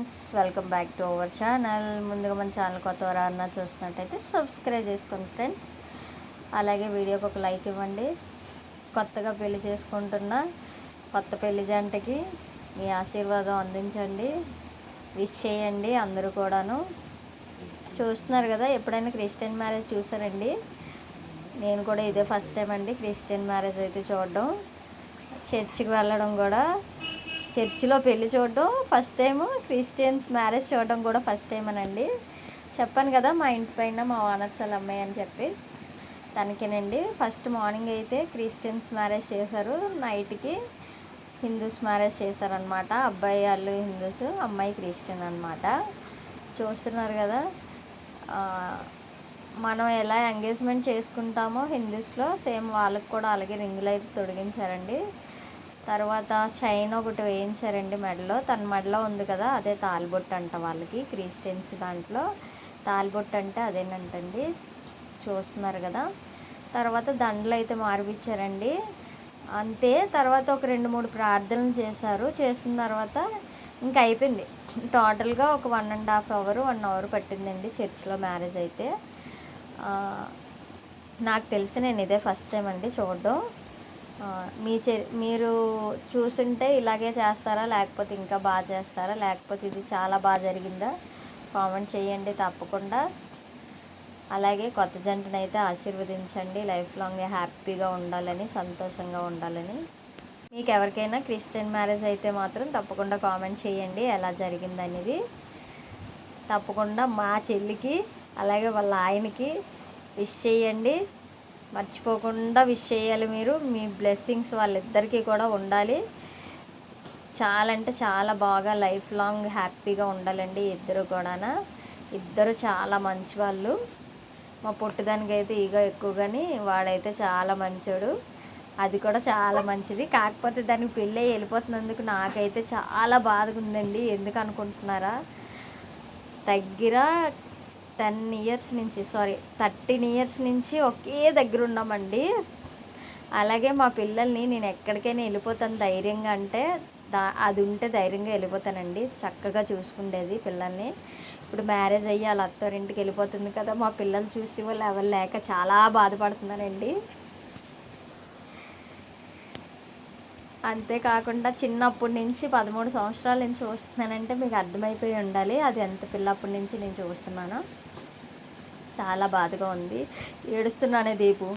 Friends, welcome back to our channel. ముందుగా మన channel కొత్త ఎవరన్నా చూస్తున్నట్టయితే సబ్స్క్రైబ్ చేసుకోండి ఫ్రెండ్స్. అలాగే వీడియోకి ఒక లైక్ ఇవ్వండి. కొత్తగా పెళ్లి చేసుకుంటున్న కొత్త పెళ్లి జంటకి మీ ఆశీర్వాదం అందించండి, విష్ చేయండి. అందరూ కూడాను చూస్తున్నారు కదా, ఎప్పుడైనా క్రిస్టియన్ మ్యారేజ్ చూసారండి? నేను కూడా ఇదే ఫస్ట్ టైం అండి క్రిస్టియన్ మ్యారేజ్ అయితే చూడడం. చర్చికి వెళ్ళడం కూడా, చర్చిలో పెళ్ళి చూడడం ఫస్ట్ టైము, క్రిస్టియన్స్ మ్యారేజ్ చూడడం కూడా ఫస్ట్ టైం అనండి. చెప్పాను కదా మా ఇంటి పైన మా ఓనర్స్ వాళ్ళ అమ్మాయి అని చెప్పి, తనకేనండి. ఫస్ట్ మార్నింగ్ అయితే క్రిస్టియన్స్ మ్యారేజ్ చేశారు, నైట్కి హిందూస్ మ్యారేజ్ చేశారనమాట. అబ్బాయి వాళ్ళు హిందూస్, అమ్మాయి క్రిస్టియన్ అనమాట. చూస్తున్నారు కదా, మనం ఎలా ఎంగేజ్మెంట్ చేసుకుంటామో హిందూస్లో, సేమ్ వాళ్ళకి కూడా అలాగే రింగులు అయితే తొడిగించారండి. తర్వాత చైన్ ఒకటి వేయించారండి మెడలో. తన మెడలో ఉంది కదా, అదే తాలిబొట్టు అంట వాళ్ళకి, క్రిస్టియన్స్ దాంట్లో తాలిబొట్టు అంటే అదేనంటండి. చూస్తున్నారు కదా. తర్వాత దండలు అయితే మార్పిచ్చారండి, అంతే. తర్వాత ఒక 2-3 ప్రార్థనలు చేశారు. చేసిన తర్వాత ఇంకా అయిపోయింది. టోటల్గా ఒక 1.5 అవర్ 1 అవర్ పట్టిందండి చర్చిలో మ్యారేజ్ అయితే. నాకు తెలిసి నేను ఇదే ఫస్ట్ టైం అండి చూడడం. మీరు చూసుంటే ఇలాగే చేస్తారా, లేకపోతే ఇంకా బాగా చేస్తారా, లేకపోతే ఇది చాలా బాగా జరిగిందా, కామెంట్ చేయండి తప్పకుండా. అలాగే కొత్త జంటను అయితే ఆశీర్వదించండి, లైఫ్ లాంగ్ హ్యాపీగా ఉండాలని, సంతోషంగా ఉండాలని. మీకు ఎవరికైనా క్రిస్టియన్ మ్యారేజ్ అయితే మాత్రం తప్పకుండా కామెంట్ చేయండి ఎలా జరిగిందనేది. తప్పకుండా మా చెల్లికి అలాగే వాళ్ళ ఆయనకి విష్ చేయండి, మర్చిపోకుండా విష్ చేయాలి మీరు. మీ బ్లెస్సింగ్స్ వాళ్ళిద్దరికీ కూడా ఉండాలి. చాలా అంటే చాలా బాగా లైఫ్ లాంగ్ హ్యాపీగా ఉండాలండి ఇద్దరు కూడా. ఇద్దరు చాలా మంచి వాళ్ళు. మా పుట్టుదానికి అయితే ఈగో ఎక్కువ, కానీ వాడైతే చాలా మంచోడు, అది కూడా చాలా మంచిది. కాకపోతే దానికి పెళ్ళి వెళ్ళిపోతున్నందుకు నాకైతే చాలా బాధగా ఉందండి. ఎందుకు అనుకుంటున్నారా? దగ్గర 13 ఇయర్స్ నుంచి ఒకే దగ్గర ఉన్నామండి. అలాగే మా పిల్లల్ని నేను ఎక్కడికైనా వెళ్ళిపోతాను ధైర్యంగా అంటే, అది ఉంటే ధైర్యంగా వెళ్ళిపోతానండి, చక్కగా చూసుకుండేది పిల్లల్ని. ఇప్పుడు మ్యారేజ్ అయ్యి వాళ్ళ అత్తారింటికి వెళ్ళిపోతుంది కదా, మా పిల్లలు చూసి వాళ్ళు ఎవరు లేక చాలా బాధపడుతున్నానండి. అంతేకాకుండా చిన్నప్పటి నుంచి 13 సంవత్సరాల నుంచి చూస్తున్నానంటే మీకు అర్థమైపోయి ఉండాలి అది ఎంత పిల్లప్పటి నుంచి నేను చూస్తున్నానో. చాలా బాధగా ఉంది, ఏడుస్తున్నానే దీపు.